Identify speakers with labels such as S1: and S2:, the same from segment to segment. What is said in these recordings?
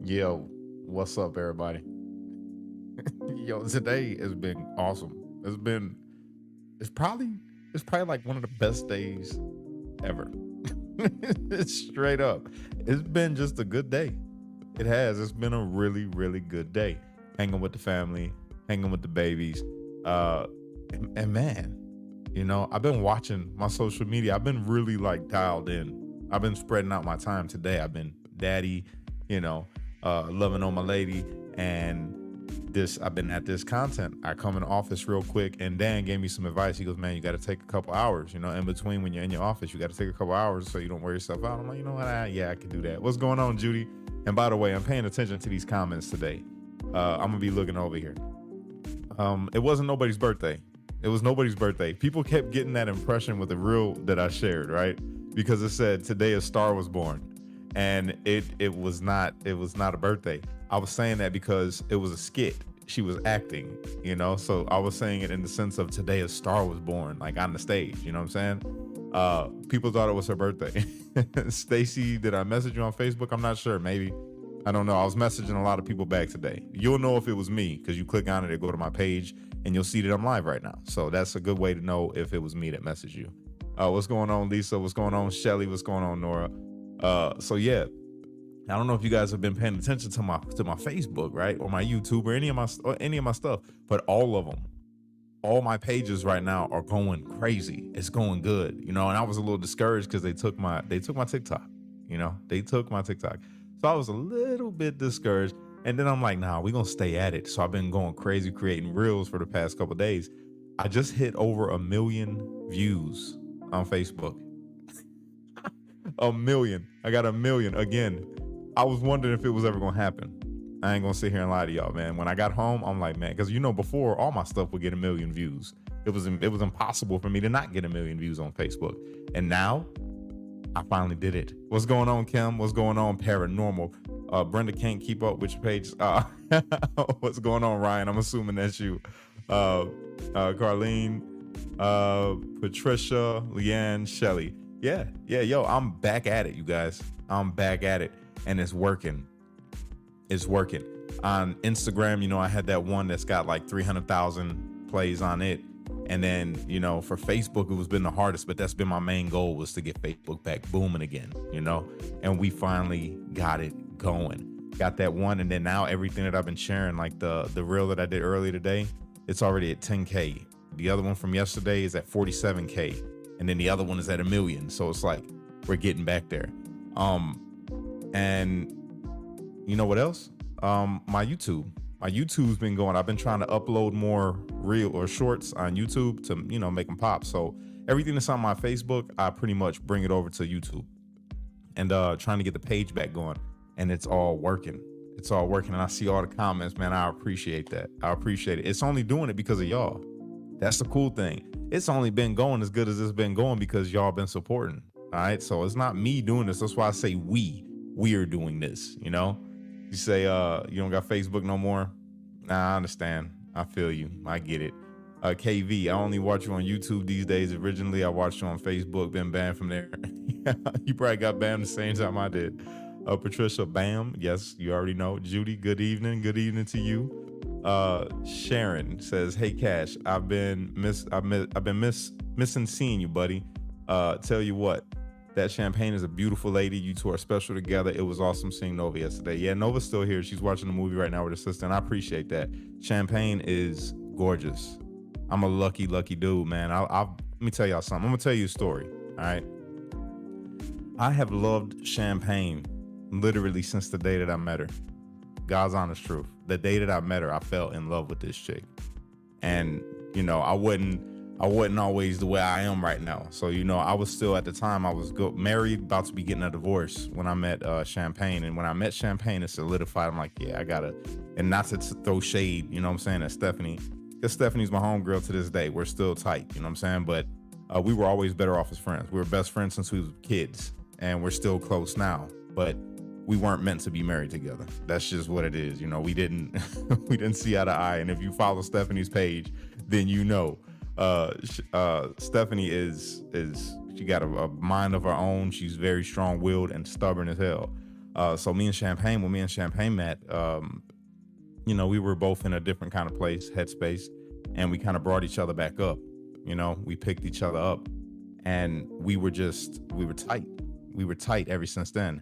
S1: Yo, what's up, everybody? Yo, today has been awesome. It's probably, it's probably like one of the best days ever. It's straight up. It's been just a good day. It has. It's been a really, really good day. Hanging with the family, hanging with the babies. Uh, and man, I've been watching my social media. I've been really like dialed in. I've been spreading out my time today. I've been daddy, you know, loving on my lady, and this I've been at this content. I come in the office real quick, and Dan gave me some advice. He goes, "Man, you got to take a couple hours, in between when you're in your office. You got to take a couple hours so you don't wear yourself out." I'm like, you know what? Yeah, I can do that. What's going on, Judy? And by the way, I'm paying attention to these comments today. I'm gonna be looking over here. It wasn't nobody's birthday. It was nobody's birthday. People kept getting that impression with the reel that I shared, right? Because it said today a star was born, and it was not a birthday. I was saying that because it was a skit. She was acting, So I was saying it in the sense of today a star was born, like on the stage. You know what I'm saying? People thought it was her birthday. Stacy, did I message you on Facebook? I'm not sure. Maybe. I don't know. I was messaging a lot of people back today. You'll know if it was me because you click on it, go to my page, and you'll see that I'm live right now. So that's a good way to know if it was me that messaged you. What's going on, Lisa? What's going on, Shelly? What's going on, Nora? So yeah, I don't know if you guys have been paying attention to my Facebook, right, or my YouTube, or any of my stuff, but all of them, all my pages right now are going crazy. It's going good, And I was a little discouraged because they took my TikTok. They took my TikTok. So I was a little bit discouraged. And then I'm like, nah, we're going to stay at it. So I've been going crazy creating reels for the past couple of days. I just hit over 1 million views on Facebook. 1 million. I got 1 million. Again, I was wondering if it was ever going to happen. I ain't going to sit here and lie to y'all, man. When I got home, I'm like, man, because before all my stuff would get 1 million views. It was impossible for me to not get 1 million views on Facebook. And now I finally did it. What's going on, Kim? What's going on, Paranormal? Brenda can't keep up with your page. What's going on, Ryan? I'm assuming that's you. Carlene, Patricia, Leanne, Shelly. Yeah, yo, I'm back at it, you guys. I'm back at it, and it's working. It's working. On Instagram, I had that one that's got like 300,000 plays on it. And then, for Facebook, it was been the hardest, but that's been my main goal, was to get Facebook back booming again, and we finally got it going. Got that one. And then now everything that I've been sharing, like the reel that I did earlier today, it's already at 10K. The other one from yesterday is at 47K. And then the other one is at 1 million. So it's like, we're getting back there. And you know what else? My YouTube's been going. I've been trying to upload more reel or shorts on YouTube to, make them pop. So everything that's on my Facebook, I pretty much bring it over to YouTube, and trying to get the page back going. And it's all working. It's all working. And I see all the comments, man. I appreciate that. I appreciate it. It's only doing it because of y'all. That's the cool thing. It's only been going as good as it's been going because y'all been supporting. All right. So it's not me doing this. That's why I say we're doing this, You say you don't got Facebook no more. Nah, I understand. I feel you. I get it. KV, I only watch you on YouTube these days. Originally, I watched you on Facebook. Been banned from there. You probably got banned the same time I did. Patricia, bam. Yes, you already know. Judy, good evening. Good evening to you. Sharon says, "Hey Cash, I've been missing seeing you, buddy. Tell you what. That Champagne is a beautiful lady. You two are special together. It was awesome seeing Nova yesterday." Yeah, Nova's still here. She's watching the movie right now with her sister, and I appreciate that. Champagne is gorgeous. I'm a lucky dude, man. Let me tell y'all something. I'm gonna tell you a story. All right. I have loved Champagne literally since the day that I met her. God's honest truth. The day that I met her, I fell in love with this chick, and I wasn't always the way I am right now. So, I was still, at the time, I was married, about to be getting a divorce when I met Champagne. And when I met Champagne, it solidified. I'm like, yeah, I gotta, and not to throw shade, at Stephanie, because Stephanie's my homegirl to this day. We're still tight, you know what I'm saying? But we were always better off as friends. We were best friends since we were kids, and we're still close now. But we weren't meant to be married together. That's just what it is. We didn't we didn't see eye to eye. And if you follow Stephanie's page, then Stephanie is she got a mind of her own. She's very strong-willed and stubborn as hell. So me and Champagne, when me and Champagne met, we were both in a different kind of place, headspace, and we kind of brought each other back up. We picked each other up, and we were tight. We were tight ever since then.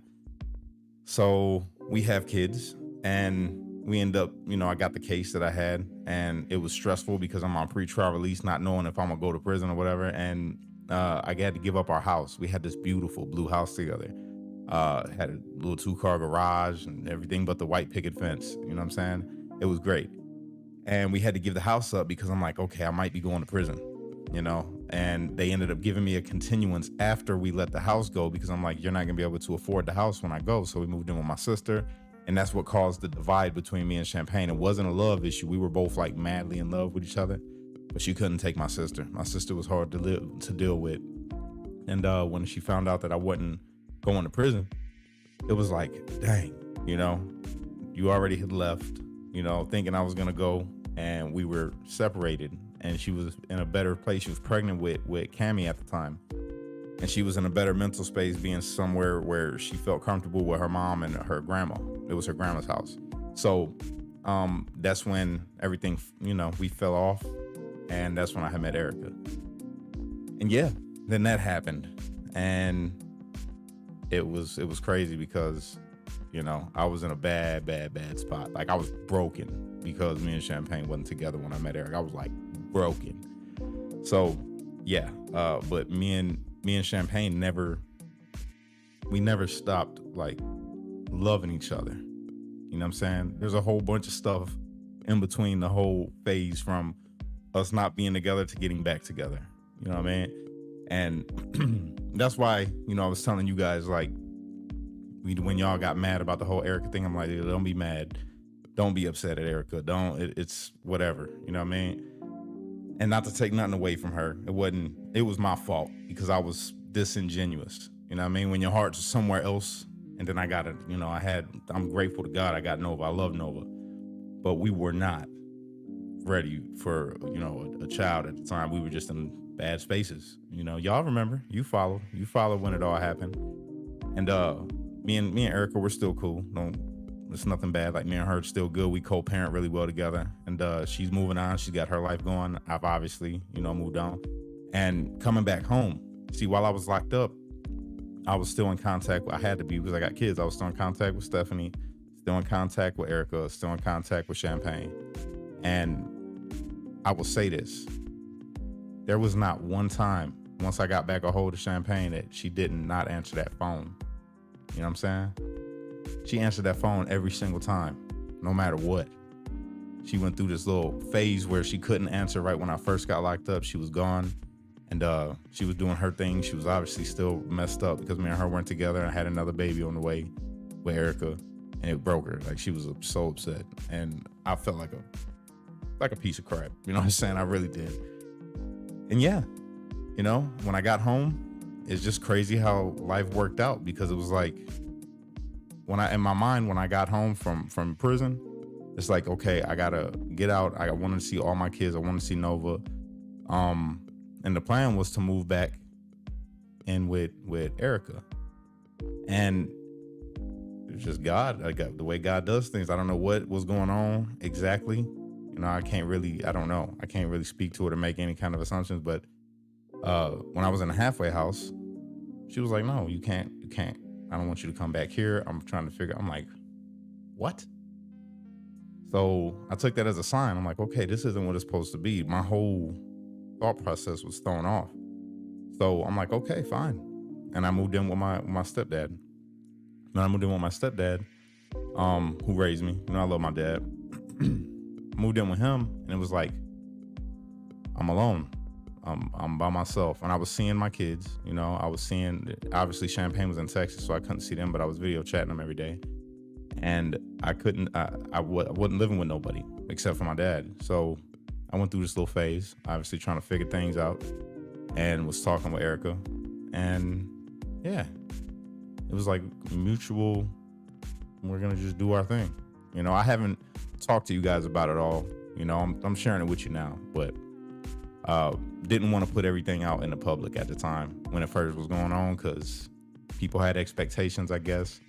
S1: So we have kids, and we end up, I got the case that I had, and it was stressful because I'm on pretrial release, not knowing if I'm gonna go to prison or whatever. And I had to give up our house. We had this beautiful blue house together. Had a little 2-car garage and everything but the white picket fence. You know what I'm saying? It was great. And we had to give the house up because I'm like, okay, I might be going to prison, and they ended up giving me a continuance after we let the house go because I'm like, you're not gonna be able to afford the house when I go. So we moved in with my sister, and that's what caused the divide between me and Champagne. It wasn't a love issue. We were both like madly in love with each other, but she couldn't take my sister. My sister was hard to deal with. And when she found out that I wasn't going to prison, it was like, dang, you already had left, thinking I was gonna go, and we were separated, and she was in a better place. She was pregnant with Cammie at the time, and she was in a better mental space being somewhere where she felt comfortable with her mom and her grandma. It was her grandma's house. So that's when everything, we fell off, and that's when I had met Erica. And yeah, then that happened, and it was crazy because, I was in a bad spot. Like, I was broken because me and Champagne wasn't together when I met Eric. I was like broken. So yeah, but me and Champagne never stopped like loving each other. You know what I'm saying? There's a whole bunch of stuff in between the whole phase from us not being together to getting back together. You know what I mean? And that's why, I was telling you guys, like, when y'all got mad about the whole Erica thing, I'm like, don't be mad. Don't be upset at Erica. It's whatever. You know what I mean? And not to take nothing away from her. It was my fault because I was disingenuous. You know what I mean? When your heart's somewhere else, and then I'm grateful to God I got Nova. I love Nova. But we were not ready for, a child at the time. We were just in bad spaces. Y'all remember, you followed when it all happened. And me and Erica, we're still cool. It's nothing bad. Like, me and her are still good. We co-parent really well together. And she's moving on. She's got her life going. I've obviously, moved on. And coming back home, see, while I was locked up, I was still in contact. I had to be because I got kids. I was still in contact with Stephanie, still in contact with Erica, still in contact with Champagne. And I will say this. There was not one time, once I got back a hold of Champagne, that she did not answer that phone. You know what I'm saying? She answered that phone every single time, no matter what. She went through this little phase where she couldn't answer right when I first got locked up. She was gone, and she was doing her thing. She was obviously still messed up because me and her weren't together, and I had another baby on the way with Erica, and it broke her. Like, she was so upset, and I felt like a piece of crap. You know what I'm saying? I really did. And yeah, when I got home, it's just crazy how life worked out, because it was like, in my mind, when I got home from prison, it's like, okay, I gotta get out. I wanted to see all my kids. I wanted to see Nova. And the plan was to move back in with Erica. And it's just God. The way God does things. I don't know what was going on exactly. I can't really speak to it or make any kind of assumptions. But when I was in the halfway house, she was like, no, you can't. I don't want you to come back here. I'm like, what? So I took that as a sign. I'm like, okay, this isn't what it's supposed to be. My whole thought process was thrown off. So I'm like, okay, fine. And I moved in with my stepdad. Who raised me. I love my dad. Moved in with him, and it was like, I'm alone. I'm by myself. And I was seeing my kids, obviously Champagne was in Texas, so I couldn't see them, but I was video chatting them every day. And I wasn't living with nobody except for my dad. So I went through this little phase, obviously trying to figure things out, and was talking with Erica. And yeah, it was like mutual, we're going to just do our thing. I haven't talked to you guys about it all. I'm sharing it with you now, but didn't want to put everything out in the public at the time when it first was going on, because people had expectations, I guess.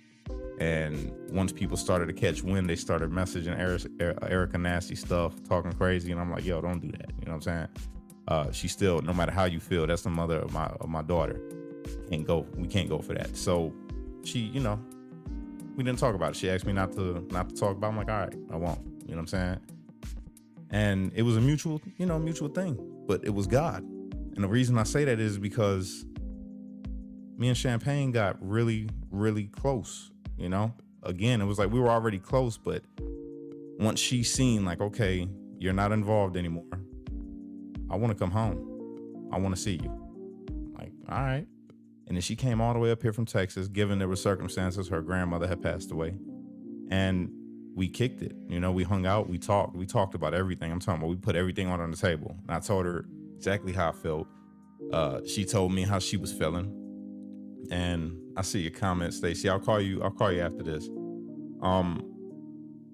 S1: And once people started to catch wind, they started messaging Erica nasty stuff, talking crazy. And I'm like, yo, don't do that. You know what I'm saying? She still, no matter how you feel, that's the mother of my daughter. We can't go for that. So she, you know, we didn't talk about it. She asked me not to talk about it. I'm like, all right, I won't. You know what I'm saying? And it was a mutual thing, but it was God. And the reason I say that is because me and Champagne got really, really close. You know, again, it was like we were already close, but once she seen like, okay, you're not involved anymore, I want to come home. I want to see you. I'm like, all right. And then she came all the way up here from Texas, given there were circumstances. Her grandmother had passed away. And we kicked it. You know, we hung out, we talked about everything. I'm talking about, we put everything on the table. And I told her exactly how I felt. She told me how she was feeling. And I see your comment, Stacey. I'll call you after this.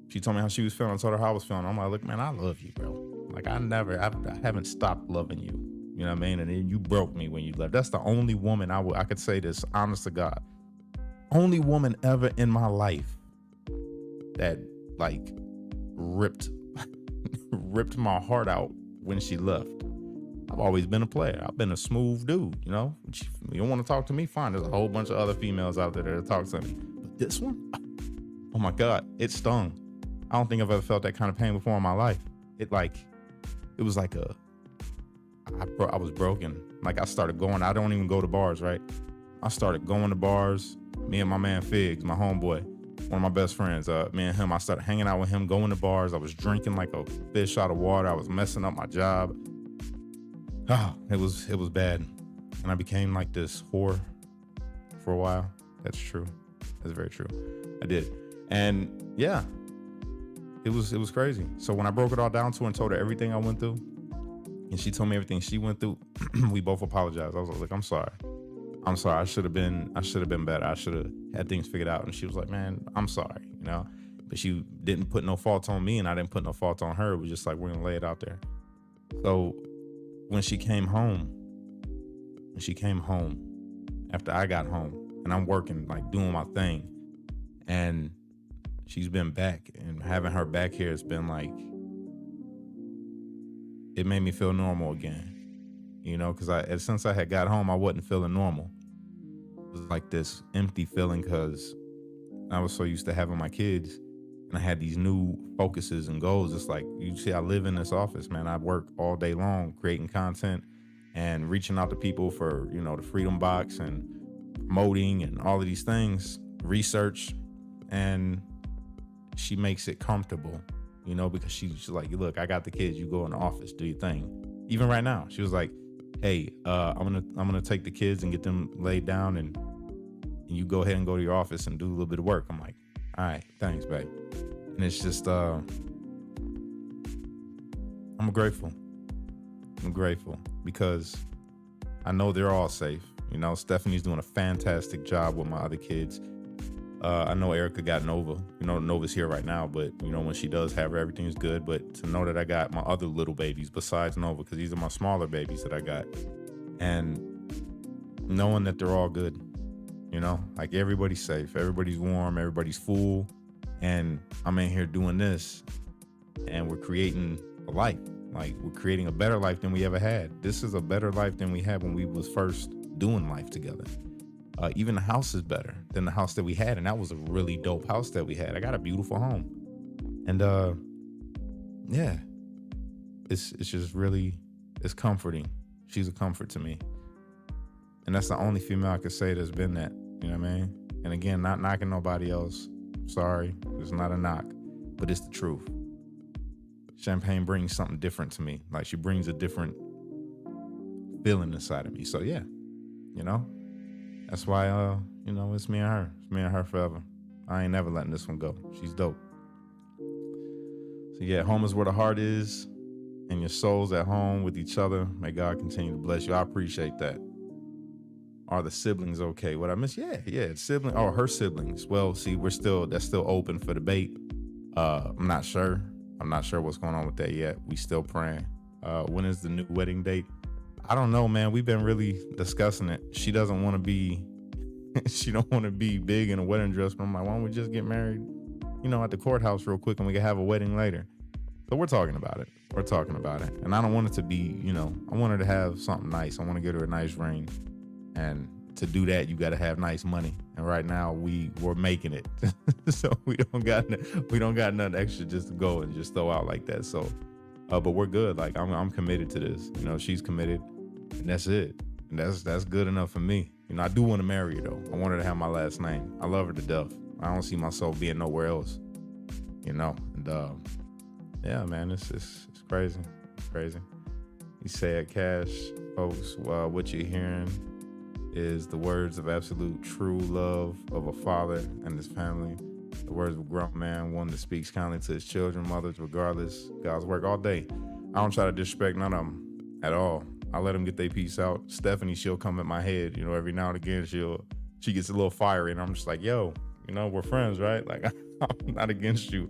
S1: She told me how she was feeling. I told her how I was feeling. I'm like, look, man, I love you, bro. Like I haven't stopped loving you. You know what I mean? And then you broke me when you left. That's the only woman I could say this, honest to God. Only woman ever in my life that like ripped my heart out when she left. I've always been a player. I've been a smooth dude, you know? You don't want to talk to me? Fine. There's a whole bunch of other females out there that talk to me. But this one? Oh my God, it stung. I don't think I've ever felt that kind of pain before in my life. It was like I was broken. Like I started going, I don't even go to bars, right? I started going to bars. Me and my man Figs, my homeboy, one of my best friends, me and him, I started hanging out with him, going to bars. I was drinking like a fish out of water. I was messing up my job. Oh, it was bad. And I became like this whore for a while. That's true. That's very true. I did. And yeah, it was crazy. So when I broke it all down to her and told her everything I went through, and she told me everything she went through, we both apologized. I was like, look, I'm sorry. I should have been better. I should have had things figured out. And she was like, man, I'm sorry, you know? But she didn't put no fault on me and I didn't put no fault on her. It was just like, we're gonna lay it out there. So when she came home, after I got home and I'm working, like doing my thing, and she's been back, and having her back here, it's been like, it made me feel normal again, you know, because since I had got home, I wasn't feeling normal. It was like this empty feeling because I was so used to having my kids and I had these new focuses and goals. It's like, you see, I live in this office, man. I work all day long creating content and reaching out to people for, you know, the Freedom Box and promoting and all of these things, research. And she makes it comfortable, you know, because she's like, look, I got the kids, you go in the office, do your thing. Even right now, she was like, hey, I'm gonna take the kids and get them laid down and you go ahead and go to your office and do a little bit of work. I'm like, all right, thanks, babe. And it's just, I'm grateful. I'm grateful because I know they're all safe. You know, Stephanie's doing a fantastic job with my other kids. I know Erica got Nova. You know, Nova's here right now, but you know, when she does have her, everything's good. But to know that I got my other little babies besides Nova, because these are my smaller babies that I got, and knowing that they're all good, you know, like everybody's safe, everybody's warm, everybody's full, and I'm in here doing this, and we're creating a life. Like, we're creating a better life than we ever had. This is a better life than we had when we was first doing life together. Even the house is better than the house that we had. And that was a really dope house that we had. I got a beautiful home. And yeah, it's just really, it's comforting. She's a comfort to me. And that's the only female I could say that's been that, you know what I mean? And again, not knocking nobody else. Sorry, it's not a knock, but it's the truth. Champagne brings something different to me. Like, she brings a different feeling inside of me. So yeah, you know? That's why, you know, it's me and her. It's me and her forever. I ain't never letting this one go. She's dope. So yeah, home is where the heart is, and your soul's at home with each other. May God continue to bless you. I appreciate that. Are the siblings okay? What I miss? Yeah, sibling. Oh, her siblings. Well, see, that's still open for debate. I'm not sure what's going on with that yet. We still praying. When is the new wedding date? I don't know, man. We've been really discussing it. She doesn't want to be She don't want to be big in a wedding dress, but I'm like, why don't we just get married, at the courthouse real quick and we can have a wedding later. So we're talking about it. We're talking about it. And I don't want it to be, I want her to have something nice. I want to get her a nice ring. And to do that, you got to have nice money. And right now we're making it. So we don't got nothing extra just to go and just throw out like that. So, but we're good. Like I'm committed to this, she's committed, and that's it. And that's good enough for me. I do want to marry her though. I want her to have my last name. I love her to death. I don't see myself being nowhere else, and yeah, man, it's crazy. It's crazy. You say it, Cash, folks. What you're hearing is the words of absolute true love of a father and his family. The words of a grown man, one that speaks kindly to his children, mothers, regardless. God's work all day. I don't try to disrespect none of them at all. I let them get their piece out. Stephanie, she'll come at my head, every now and again. She gets a little fiery, and I'm just like, yo, we're friends, right? Like, I'm not against you.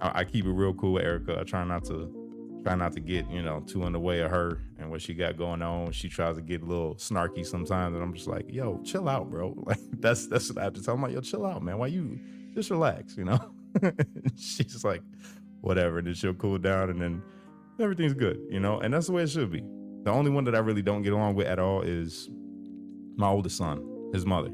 S1: I keep it real cool with Erica. I try not to get, too in the way of her and what she got going on. She tries to get a little snarky sometimes, and I'm just like, yo, chill out, bro. Like that's what I have to tell her. I'm like, yo, chill out, man. Why you just relax, She's just like, whatever. And then she'll cool down, and then everything's good, and that's the way it should be. The only one that I really don't get along with at all is my oldest son, his mother.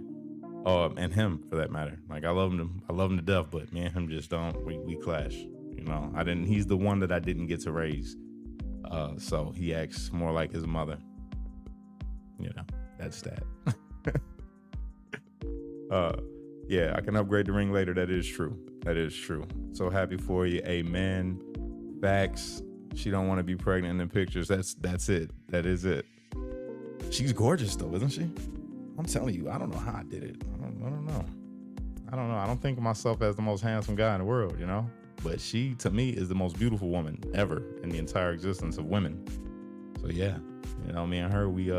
S1: And him for that matter. Like I love him to death, but me and him just don't. We clash. He's the one that I didn't get to raise. So he acts more like his mother. That's that. Yeah, I can upgrade the ring later. That is true. So happy for you. Amen. Facts. She don't want to be pregnant in the pictures. That's it. That is it. She's gorgeous though, isn't she? I'm telling you, I don't know how I did it. I don't know. I don't think of myself as the most handsome guy in the world, but she, to me, is the most beautiful woman ever in the entire existence of women. So yeah, me and her, we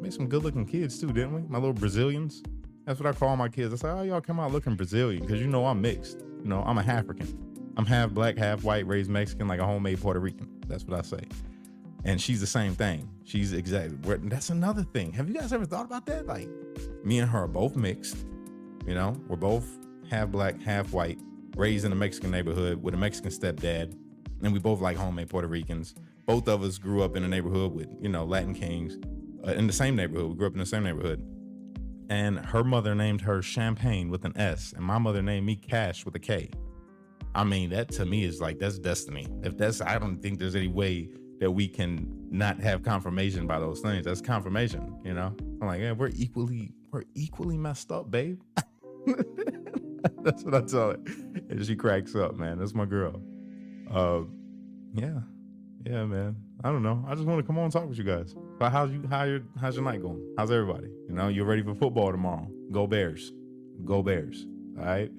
S1: made some good looking kids too, didn't we? My little Brazilians. That's what I call my kids. I say, oh, y'all come out looking Brazilian, because I'm mixed. I'm a African. I'm half black, half white, raised Mexican, like a homemade Puerto Rican. That's what I say. And she's the same thing. She's exactly. That's another thing. Have you guys ever thought about that? Like, me and her are both mixed. We're both half black, half white, raised in a Mexican neighborhood with a Mexican stepdad, and we both like homemade Puerto Ricans. Both of us grew up in a neighborhood with, Latin kings, in the same neighborhood. We grew up in the same neighborhood. And her mother named her Champagne with an S, and my mother named me Cash with a K. I mean, that to me is like, that's destiny. I don't think there's any way that we can not have confirmation by those things. That's confirmation, I'm like, yeah, we're equally messed up, babe. That's what I tell her. And she cracks up, man. That's my girl. Yeah, man. I don't know. I just want to come on and talk with you guys. But how's your night going? How's everybody? You're ready for football tomorrow. Go Bears. Go Bears. All right.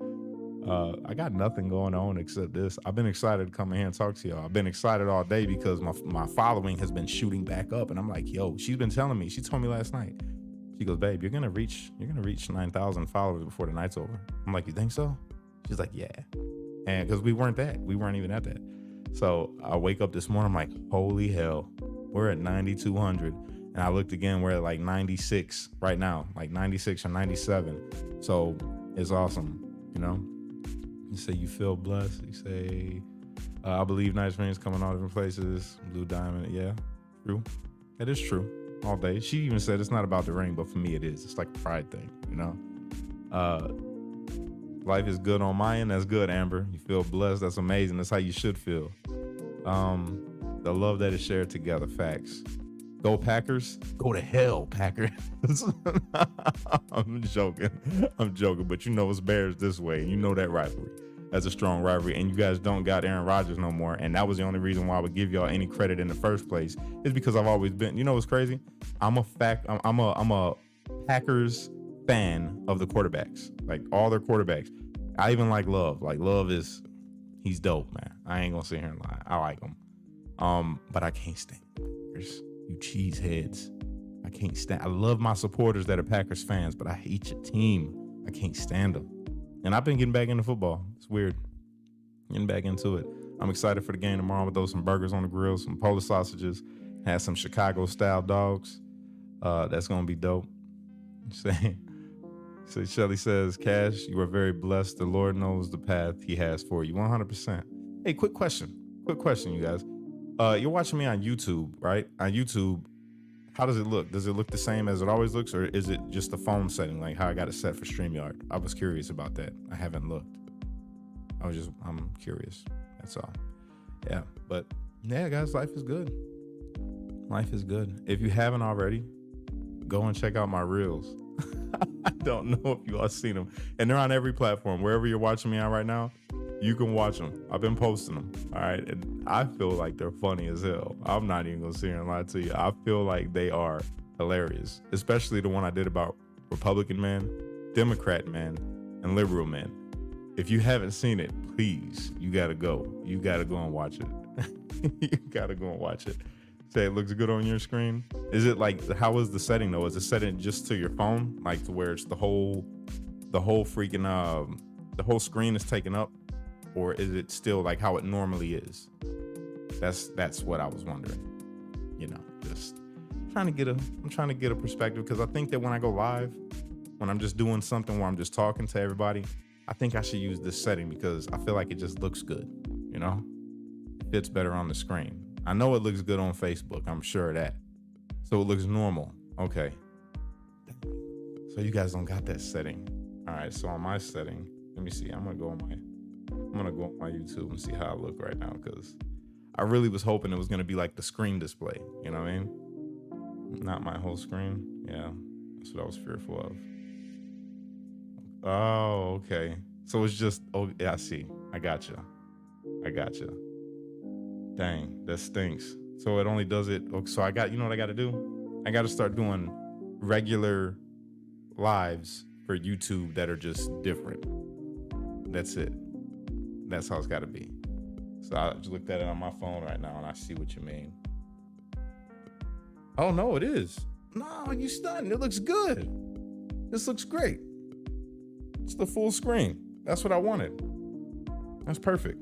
S1: I got nothing going on except this. I've been excited to come in here and talk to y'all. I've been excited all day because my following has been shooting back up, and I'm like, yo, she's been telling me. She told me last night. She goes, babe, you're gonna reach 9,000 followers before the night's over. I'm like, you think so? She's like, yeah. And because we weren't even at that. So I wake up this morning, I'm like, holy hell, we're at 9,200. And I looked again, we're at like 96 right now, like 96 or 97. So it's awesome, You say you feel blessed. You say, I believe nice rings coming all different places. Blue diamond. Yeah, true. That is true. All day. She even said it's not about the ring, but for me it is. It's like a pride thing, Life is good on my end. That's good, Amber. You feel blessed. That's amazing. That's how you should feel. The love that is shared together. Facts. Go Packers. Go to hell, Packers. I'm joking. But it's Bears this way. You know that rivalry. That's a strong rivalry. And you guys don't got Aaron Rodgers no more. And that was the only reason why I would give y'all any credit in the first place. Is because I've always been, what's crazy? I'm a Packers fan of the quarterbacks. Like all their quarterbacks. I even like Love. Like Love he's dope, man. I ain't gonna sit here and lie. I like him. But I can't stand Packers. You cheeseheads. I can't stand. I love my supporters that are Packers fans, but I hate your team. I can't stand them. And I've been getting back into football. It's weird. Getting back into it. I'm excited for the game tomorrow. I'm gonna throw some burgers on the grill, some Polish sausages, have some Chicago style dogs. That's gonna be dope. Saying, so Shelly says, Cash, you are very blessed. The Lord knows the path he has for you. 100%. Hey, quick question. Quick question, you guys. You're watching me on YouTube, right? On YouTube, how does it look? Does it look the same as it always looks, or is it just the phone setting, like how I got it set for StreamYard? I was curious about that. I haven't looked. I'm curious. That's all. Yeah, but yeah, guys, life is good. Life is good. If you haven't already, go and check out my reels. I don't know if you all seen them, and they're on every platform. Wherever you're watching me on right now, you can watch them. I've been posting them. All right, and I feel like they're funny as hell. I'm not even gonna sit here and lie to you. I feel like they are hilarious, especially the one I did about Republican men, Democrat men, and liberal men. If you haven't seen it, please, you gotta go. You gotta go and watch it. You gotta go and watch it. Say it looks good on your screen. Is it like, how is the setting though? Is it setting just to your phone, like to where it's the whole freaking the whole screen is taken up, or is it still like how it normally is? That's what I was wondering. You know, just trying to get a perspective, because I think that when I go live, when I'm just doing something where I'm just talking to everybody, I think I should use this setting because I feel like it just looks good. You know, it fits better on the screen. I know it looks good on Facebook. I'm sure of that. So it looks normal. Okay. So you guys don't got that setting. All right. So on my setting, let me see. I'm gonna go on my YouTube and see how I look right now, because I really was hoping it was gonna be like the screen display. You know what I mean? Not my whole screen. Yeah, that's what I was fearful of. Oh, okay. So it's just, oh yeah, I see. I gotcha. Dang, that stinks. So it only does it. So you know what I got to do? I got to start doing regular lives for YouTube that are just different. That's it. That's how it's got to be. So I just looked at it on my phone right now and I see what you mean. Oh no, it is. No, you stunned. It looks good. This looks great. It's the full screen. That's what I wanted. That's perfect.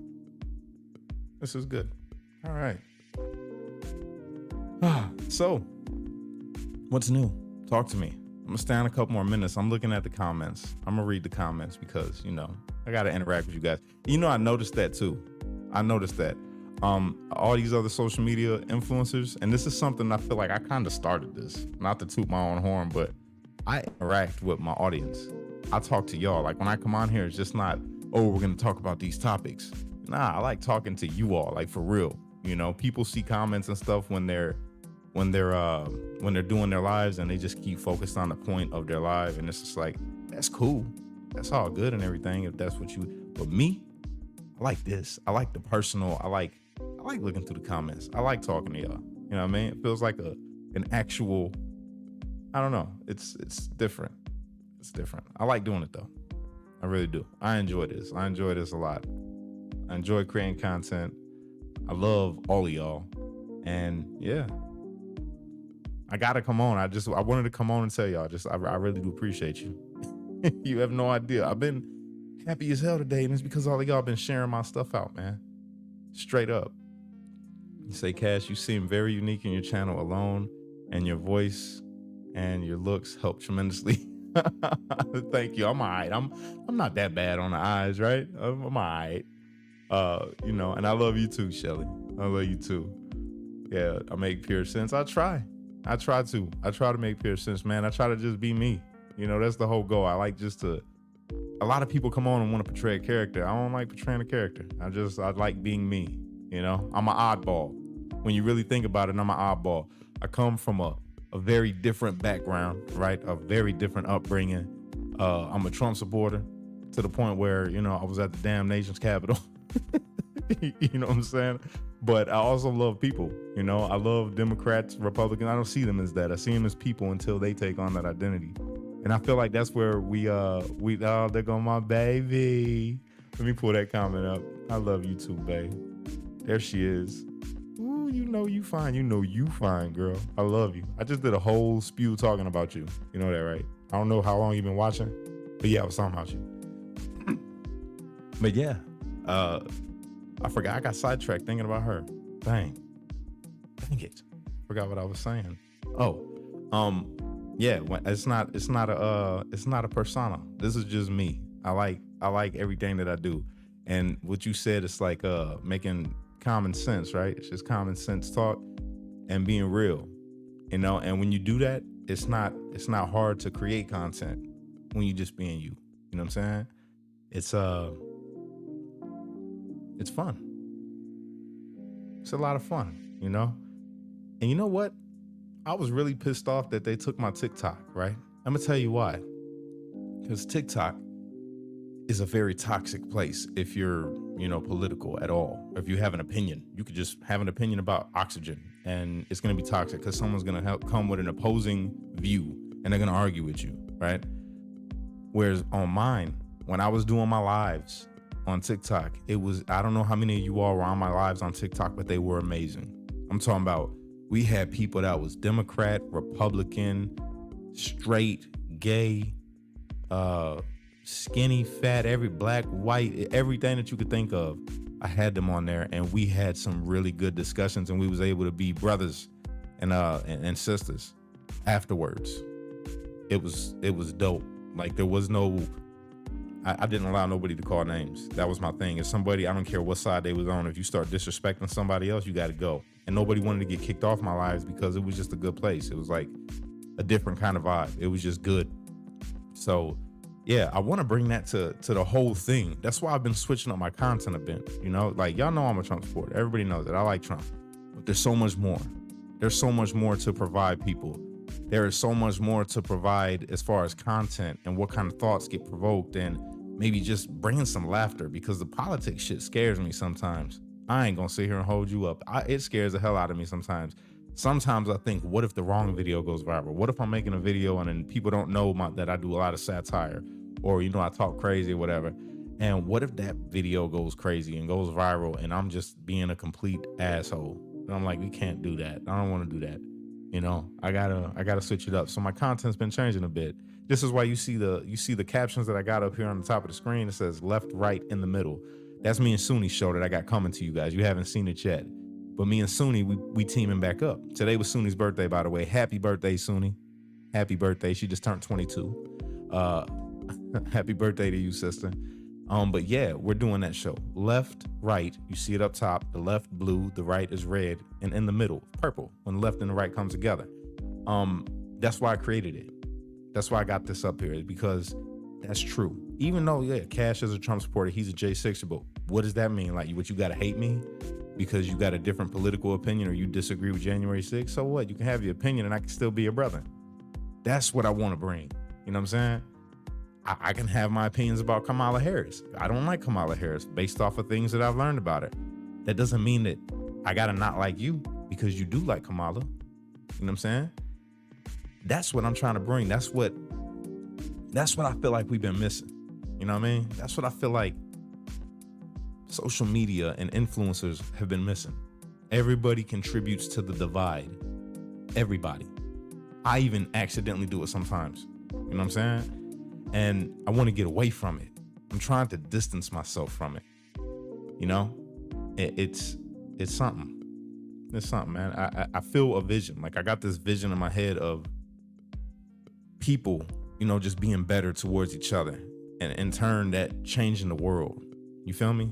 S1: This is good. All right. So, what's new? Talk to me. I'm gonna stay on a couple more minutes. I'm looking at the comments. I'm gonna read the comments because, you know, I gotta interact with you guys. You know, I noticed that too. All these other social media influencers, and this is something I feel like I kind of started this, not to toot my own horn, but I interact with my audience. I talk to y'all. Like when I come on here, it's just not, oh, we're gonna talk about these topics. Nah, I like talking to you all, like for real. You know, people see comments and stuff when they're doing their lives, and they just keep focused on the point of their life, and it's just like, that's cool, that's all good and everything if that's what you. But me, I like this. I like the personal. I like looking through the comments. I like talking to y'all. You know what I mean? It feels like an actual. I don't know. It's different. It's different. I like doing it though. I really do. I enjoy this. I enjoy this a lot. I enjoy creating content. I love all of y'all. And yeah, I gotta come on. I wanted to come on and tell y'all, I really do appreciate you. You have no idea. I've been happy as hell today, and it's because all of y'all been sharing my stuff out, man. Straight up. You say, Cash, you seem very unique in your channel alone, and your voice and your looks help tremendously. Thank you. I'm all right. I'm not that bad on the eyes, right? I'm all right. You know, and I love you too, Shelly. I love you too. Yeah, I make pure sense. I try to make pure sense, man. I try to just be me. You know, that's the whole goal. I like a lot of people come on and want to portray a character. I don't like portraying a character. I like being me. You know, I'm an oddball. When you really think about it, I'm an oddball. I come from a very different background, right? A very different upbringing. I'm a Trump supporter to the point where, you know, I was at the damn nation's capital. You know what I'm saying? But I also love people. You know, I love Democrats, Republicans. I don't see them as that. I see them as people until they take on that identity. And I feel like that's where there go my baby. Let me pull that comment up. I love you too, babe. There she is. Ooh, you know you fine. You know you fine, girl. I love you. I just did a whole spew talking about you. You know that, right? I don't know how long you've been watching, but yeah, I was talking about you. But yeah, I forgot. I got sidetracked thinking about her. Dang it. Forgot what I was saying. Oh, Yeah, it's not a persona. This is just me. I like everything that I do. And what you said, it's like making common sense, right? It's just common sense talk and being real, and when you do that, it's not hard to create content when you just being you. You know what I'm saying? It's it's fun. It's a lot of fun. And you know what? I was really pissed off that they took my TikTok, right? I'm gonna tell you why. Because TikTok is a very toxic place if you're, political at all. If you have an opinion, you could just have an opinion about oxygen and it's gonna be toxic because someone's gonna come with an opposing view and they're gonna argue with you, right? Whereas on mine, when I was doing my lives on TikTok, I don't know how many of you all were on my lives on TikTok, but they were amazing. I'm talking about, we had people that was Democrat, Republican, straight, gay, skinny, fat, every black, white, everything that you could think of. I had them on there, and we had some really good discussions, and we was able to be brothers and sisters afterwards. It was dope. Like, there was no, I didn't allow nobody to call names. That was my thing. If somebody, I don't care what side they was on, if you start disrespecting somebody else, you got to go. And nobody wanted to get kicked off my lives because it was just a good place. It was like a different kind of vibe. It was just good. So yeah, I want to bring that to the whole thing. That's why I've been switching up my content a bit. Like, y'all know I'm a Trump supporter. Everybody knows that I like Trump, but there's so much more. There's so much more to provide people. There is so much more to provide as far as content and what kind of thoughts get provoked, and maybe just bringing some laughter, because the politics shit scares me sometimes. I ain't gonna sit here and hold you up. It scares the hell out of me sometimes. Sometimes I think, what if the wrong video goes viral? What if I'm making a video and then people don't know that I do a lot of satire, or, I talk crazy or whatever. And what if that video goes crazy and goes viral and I'm just being a complete asshole? And I'm like, we can't do that. I don't want to do that. I gotta switch it up. So my content's been changing a bit. This is why you see the captions that I got up here on the top of the screen. It says left, right, in the middle. That's me and Sunni's show that I got coming to you guys. You haven't seen it yet, but me and Sunni, we teaming back up. Today was Sunni's birthday, by the way. Happy birthday, Sunni. Happy birthday. She just turned 22. Happy birthday to you, sister. But yeah, we're doing that show. Left, right, you see it up top. The left blue, the right is red, and in the middle, purple, when the left and the right come together. That's why I created it. That's why I got this up here, because that's true. Even though, yeah, Cash is a Trump supporter, he's a J6er, but what does that mean? Like, you gotta hate me because you got a different political opinion or you disagree with January 6th? So what? You can have your opinion and I can still be your brother. That's what I want to bring. You know what I'm saying? I can have my opinions about Kamala Harris. I don't like Kamala Harris based off of things that I've learned about her. That doesn't mean that I gotta not like you because you do like Kamala. You know what I'm saying? That's what I'm trying to bring. That's what I feel like we've been missing. You know what I mean? That's what I feel like social media and influencers have been missing. Everybody contributes to the divide. Everybody. I even accidentally do it sometimes. You know what I'm saying? And I want to get away from it. I'm trying to distance myself from it. It's something. It's something, man. I feel a vision. Like, I got this vision in my head of people, just being better towards each other, and in turn that changing the world. You feel me?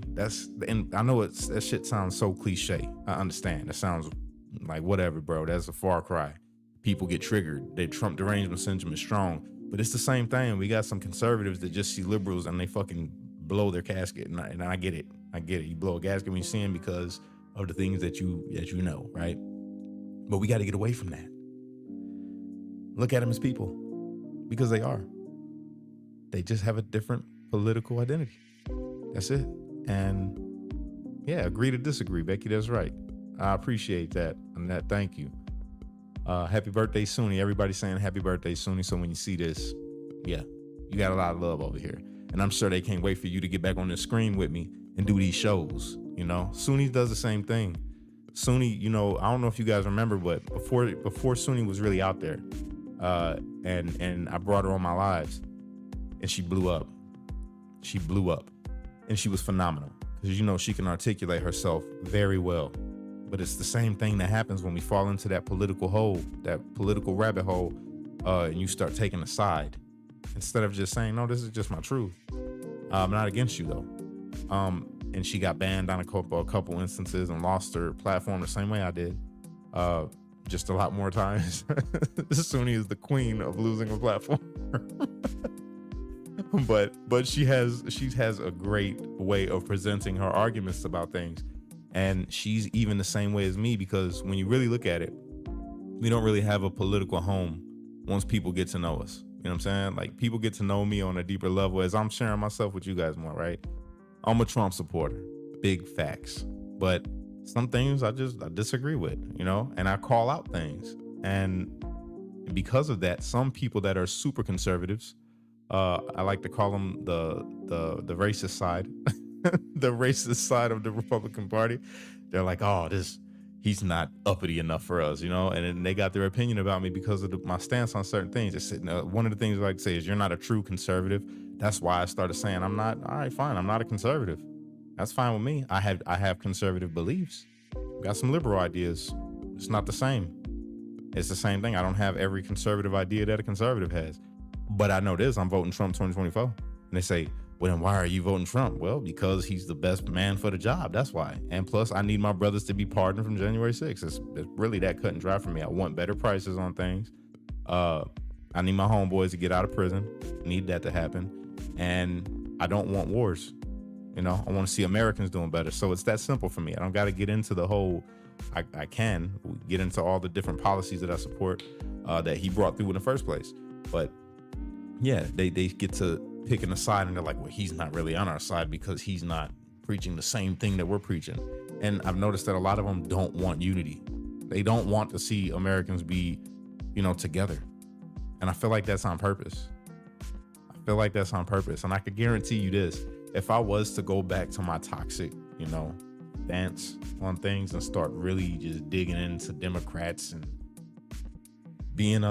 S1: And I know that shit sounds so cliche. I understand. It sounds like whatever, bro. That's a far cry. People get triggered. Their Trump derangement syndrome is strong. But it's the same thing. We got some conservatives that just see liberals and they fucking blow their casket. And I get it. You blow a gasket when you see them because of the things that you know, right? But we got to get away from that. Look at them as people, because they are. They just have a different political identity. That's it. And yeah, agree to disagree, Becky. That's right. I appreciate that. And that, thank you. Happy birthday, Sunni. Everybody's saying happy birthday, Sunni. So when you see this, yeah, you got a lot of love over here. And I'm sure they can't wait for you to get back on the screen with me and do these shows. Sunni does the same thing. Sunni, I don't know if you guys remember, but before Sunni was really out there, and I brought her on my lives, and she blew up. She blew up, and she was phenomenal because she can articulate herself very well. But it's the same thing that happens when we fall into that political hole, that political rabbit hole and you start taking a side instead of just saying, no, this is just my truth. I'm not against you though. And she got banned on a couple instances and lost her platform the same way I did. Just a lot more times. Sunni is the queen of losing a platform. but she has a great way of presenting her arguments about things. And she's even the same way as me, because when you really look at it, we don't really have a political home once people get to know us. You know what I'm saying? Like, people get to know me on a deeper level as I'm sharing myself with you guys more, right? I'm a Trump supporter, big facts. But some things I disagree with, you know, and I call out things. And because of that, some people that are super conservatives, I like to call them the racist side, the racist side of the Republican Party. They're like, oh, he's not uppity enough for us, you know, and then they got their opinion about me because of my stance on certain things. One of the things I like to say is, you're not a true conservative. That's why I started saying, I'm not. All right, fine. I'm not a conservative. That's fine with me. I have conservative beliefs. Got some liberal ideas. It's not the same. It's the same thing. I don't have every conservative idea that a conservative has. But I know this, I'm voting Trump 2024. And they say, well, then why are you voting Trump? Well, because he's the best man for the job. That's why. And plus, I need my brothers to be pardoned from January 6th. It's really that cut and dry for me. I want better prices on things. I need my homeboys to get out of prison. Need that to happen. And I don't want wars. You know, I want to see Americans doing better. So it's that simple for me. I don't got to get into the whole, I can get into all the different policies that I support that he brought through in the first place. But yeah, they get to picking a side, and they're like, well, he's not really on our side because he's not preaching the same thing that we're preaching. And I've noticed that a lot of them don't want unity. They don't want to see Americans be, you know, together. And I feel like that's on purpose. And I could guarantee you this, if I was to go back to my toxic, you know, stance on things and start really just digging into Democrats and being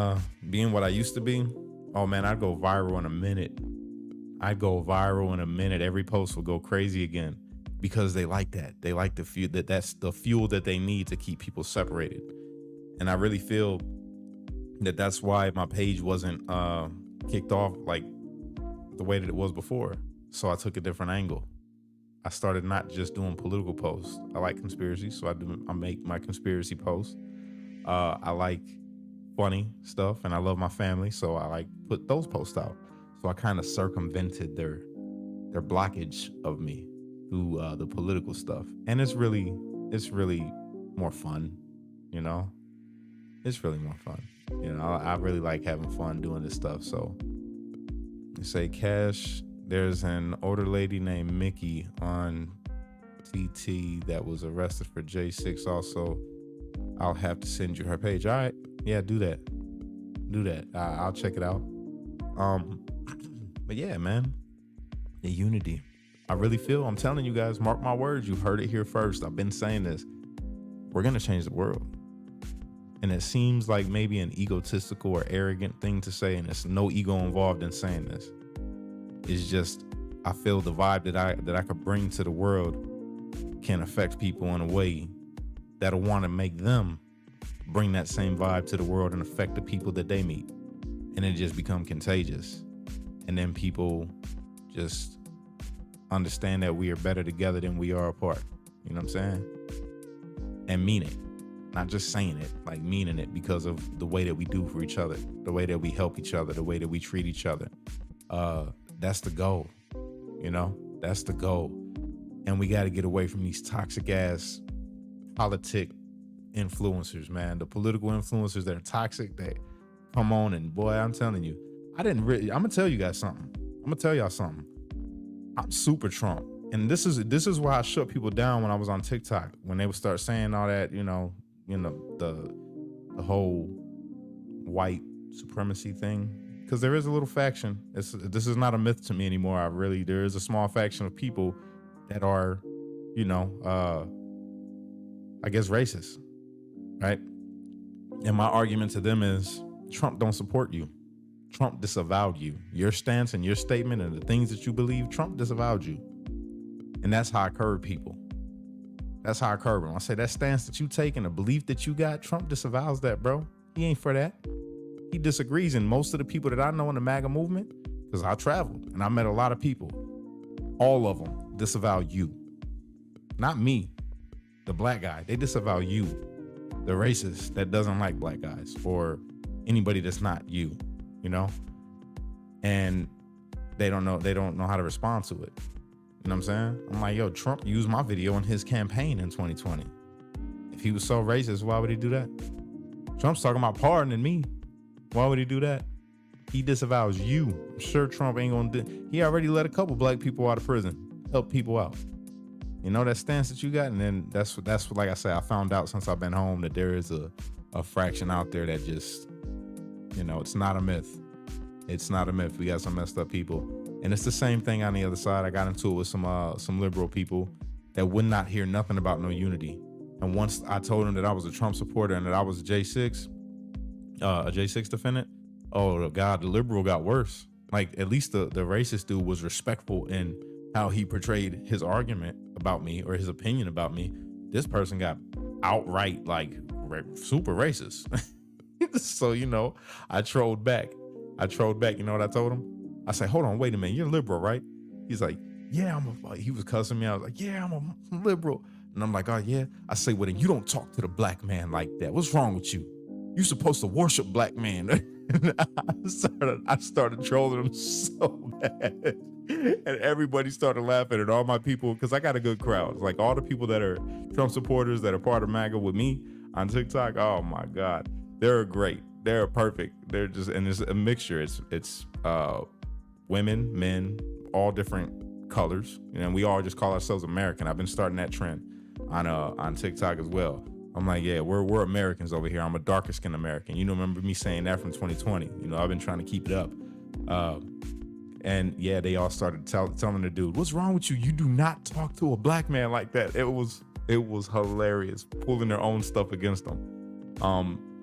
S1: what I used to be, oh man, I'd go viral in a minute. Every post will go crazy again, because they like that. They like the fuel, that's the fuel that they need to keep people separated. And I really feel that that's why my page wasn't kicked off like the way that it was before. So I took a different angle. I started not just doing political posts. I like conspiracy, so I make my conspiracy posts. I like funny stuff, and I love my family, so I like put those posts out. So I kind of circumvented their blockage of me through the political stuff, and it's really more fun, you know. It's really more fun, you know. I really like having fun doing this stuff. So you say, Cash, there's an older lady named Mickey on TT that was arrested for J6 also. I'll have to send you her page. All right. Yeah, do that. I'll check it out. But yeah, man, the unity. I really feel, I'm telling you guys, mark my words. You've heard it here first. I've been saying this. We're going to change the world. And it seems like maybe an egotistical or arrogant thing to say, and there's no ego involved in saying this. It's just, I feel the vibe that I could bring to the world can affect people in a way that'll want to make them bring that same vibe to the world and affect the people that they meet. And it just become contagious. And then people just understand that we are better together than we are apart. You know what I'm saying? And mean it. Not just saying it, like meaning it, because of the way that we do for each other, the way that we help each other, the way that we treat each other. That's the goal, you know, that's the goal. And we got to get away from these toxic ass politic influencers, man. The political influencers that are toxic, that come on, and boy, I'm telling you, I'm gonna tell you guys something. I'm gonna tell y'all something. I'm super Trump. And this is why I shut people down when I was on TikTok, when they would start saying all that, you know, the whole white supremacy thing. Because there is a little faction. This is not a myth to me anymore. There is a small faction of people that are, you know, I guess racist, right? And my argument to them is, Trump don't support you. Trump disavowed you. Your stance and your statement and the things that you believe, Trump disavowed you. And that's how I curb people. That's how I curb them. I say that stance that you take and the belief that you got, Trump disavows that, bro. He ain't for that. He disagrees. And most of the people that I know in the MAGA movement, because I traveled and I met a lot of people, all of them disavow you. Not me, the black guy. They disavow you, the racist that doesn't like black guys or anybody that's not you, you know? And they don't know how to respond to it. You know what I'm saying? I'm like, yo, Trump used my video in his campaign in 2020. If he was so racist, why would he do that? Trump's talking about pardoning me. Why would he do that? He disavows you. I'm sure Trump ain't gonna do. He already let a couple black people out of prison, help people out. You know that stance that you got, and then that's what, like I said, I found out since I've been home that there is a fraction out there that just, you know, it's not a myth. It's not a myth. We got some messed up people, and it's the same thing on the other side. I got into it with some liberal people that would not hear nothing about no unity. And once I told them that I was a Trump supporter and that I was a J6 defendant, oh God, the liberal got worse. Like, at least the racist dude was respectful in how he portrayed his argument about me or his opinion about me. This person got outright like super racist. So, you know, I trolled back. You know what I told him? I said, hold on, wait a minute. You're liberal, right? He's like, yeah, he was cussing me. I was like, yeah, I'm a liberal. And I'm like, oh yeah. I say, well, then you don't talk to the black man like that. What's wrong with you? You're supposed to worship black men. And I started trolling him so bad. And everybody started laughing, and all my people, because I got a good crowd. Like all the people that are Trump supporters that are part of MAGA with me on TikTok, oh my God, they're great. They're perfect. They're just, and it's a mixture. It's women, men, all different colors. And we all just call ourselves American. I've been starting that trend on TikTok as well. I'm like, yeah, we're Americans over here. I'm a darker skinned American. You know, remember me saying that from 2020. You know, I've been trying to keep it up. And yeah, they all started telling the dude, what's wrong with you? You do not talk to a black man like that. It was hilarious, pulling their own stuff against them.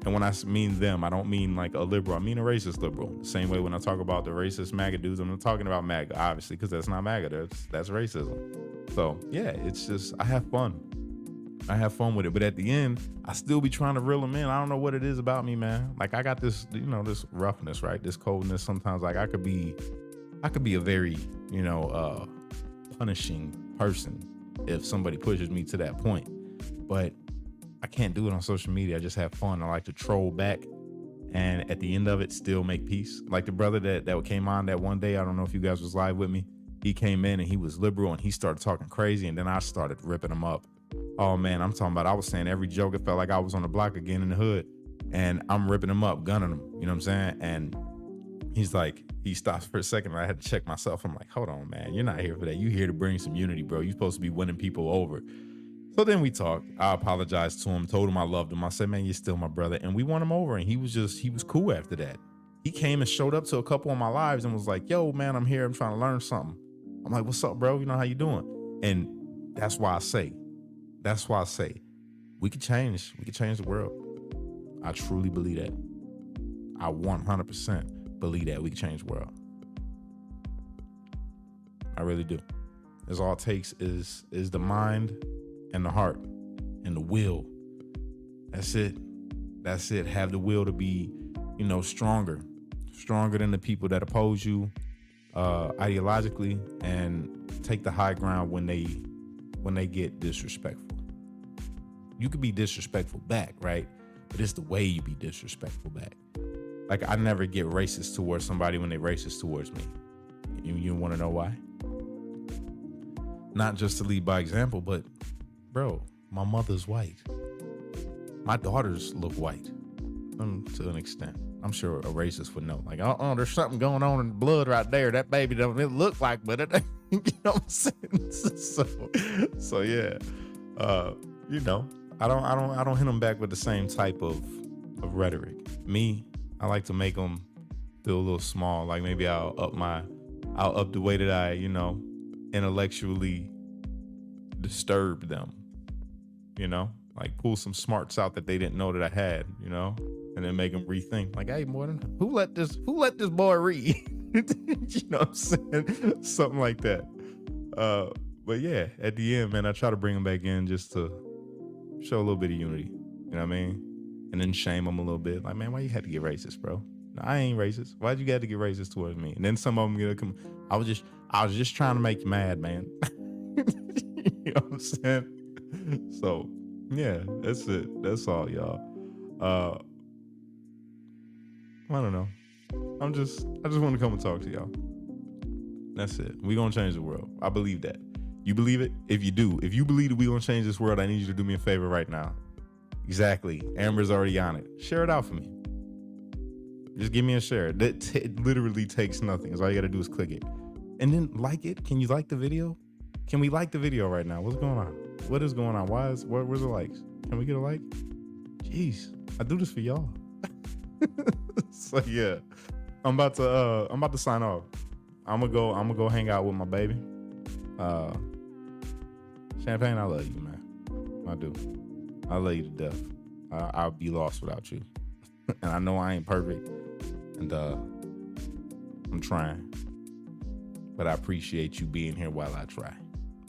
S1: And when I mean them, I don't mean like a liberal. I mean a racist liberal. The same way when I talk about the racist MAGA dudes, I'm not talking about MAGA, obviously, because that's not MAGA. That's racism. So yeah, it's just, I have fun with it. But at the end, I still be trying to reel them in. I don't know what it is about me, man. Like I got this, you know, this roughness, right? This coldness. Sometimes like I could be a very, you know, punishing person if somebody pushes me to that point. But I can't do it on social media. I just have fun. I like to troll back, and at the end of it, still make peace. Like the brother that came on that one day, I don't know if you guys was live with me. He came in and he was liberal and he started talking crazy, and then I started ripping him up. Oh man, I'm talking about, I was saying every joke. It felt like I was on the block again in the hood, and I'm ripping him up, gunning him. You know what I'm saying? And he's like, he stops for a second, and I had to check myself. I'm like, hold on, man, you're not here for that. You here to bring some unity, bro. You're supposed to be winning people over. So then we talked. I apologized to him, told him I loved him. I said, man, you're still my brother. And we won him over. And he was cool after that. He came and showed up to a couple of my lives and was like, yo, man, I'm here. I'm trying to learn something. I'm like, what's up, bro? You know, how you doing? And that's why I say, we could change the world. I truly believe that. I 100% believe that we can change the world. I really do. It's all it takes is the mind and the heart and the will. That's it. Have the will to be, you know, stronger than the people that oppose you ideologically, and take the high ground when they get disrespectful. You could be disrespectful back, right? But it's the way you be disrespectful back. Like I never get racist towards somebody when they racist towards me. You want to know why? Not just to lead by example, but bro, my mother's white. My daughters look white to an extent. I'm sure a racist would know. Like, there's something going on in the blood right there. That baby don't it look like, but it ain't, you know what I'm saying? So yeah, you know, I don't hit them back with the same type of rhetoric. Me, I like to make them feel a little small. Like maybe I'll up the way that I, you know, intellectually disturb them. You know, like pull some smarts out that they didn't know that I had, you know, and then make them rethink. Like, hey, Morton, who let this boy read? You know what I'm saying? Something like that. But yeah, at the end, man, I try to bring them back in just to show a little bit of unity. You know what I mean? And then shame them a little bit. Like, man, why you had to get racist, bro? No, I ain't racist. Why'd you got to get racist towards me? And then some of them gonna come. I was just trying to make you mad, man. You know what I'm saying? So yeah, that's it. That's all, y'all. I don't know. I just want to come and talk to y'all. That's it. We gonna change the world. I believe that. You believe it? If you believe that we gonna change this world, I need you to do me a favor right now. Exactly. Amber's already on it. Share it out for me. Just give me a share. It literally takes nothing. That's all you gotta do is click it. And then like it. Can you like the video? Can we like the video right now? What's going on? What is going on? Where's the likes? Can we get a like? Jeez, I do this for y'all. So yeah, I'm about to sign off. I'm gonna go hang out with my baby. Champagne, I love you, man. I do. I love you to death. I'll be lost without you. And I know I ain't perfect. And I'm trying. But I appreciate you being here while I try.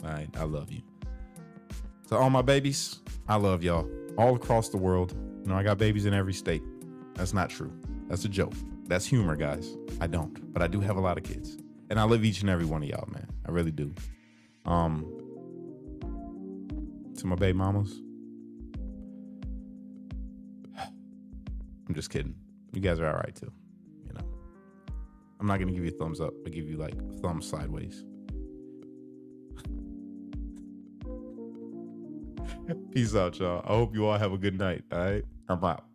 S1: All right, I love you. To all my babies, I love y'all. All across the world. You know, I got babies in every state. That's not true. That's a joke. That's humor, guys. I don't. But I do have a lot of kids. And I love each and every one of y'all, man. I really do. To my baby mamas, I'm just kidding. You guys are all right too. You know, I'm not gonna give you a thumbs up. I'll give you like thumbs sideways. Peace out, y'all. I hope you all have a good night. All right, I'm out.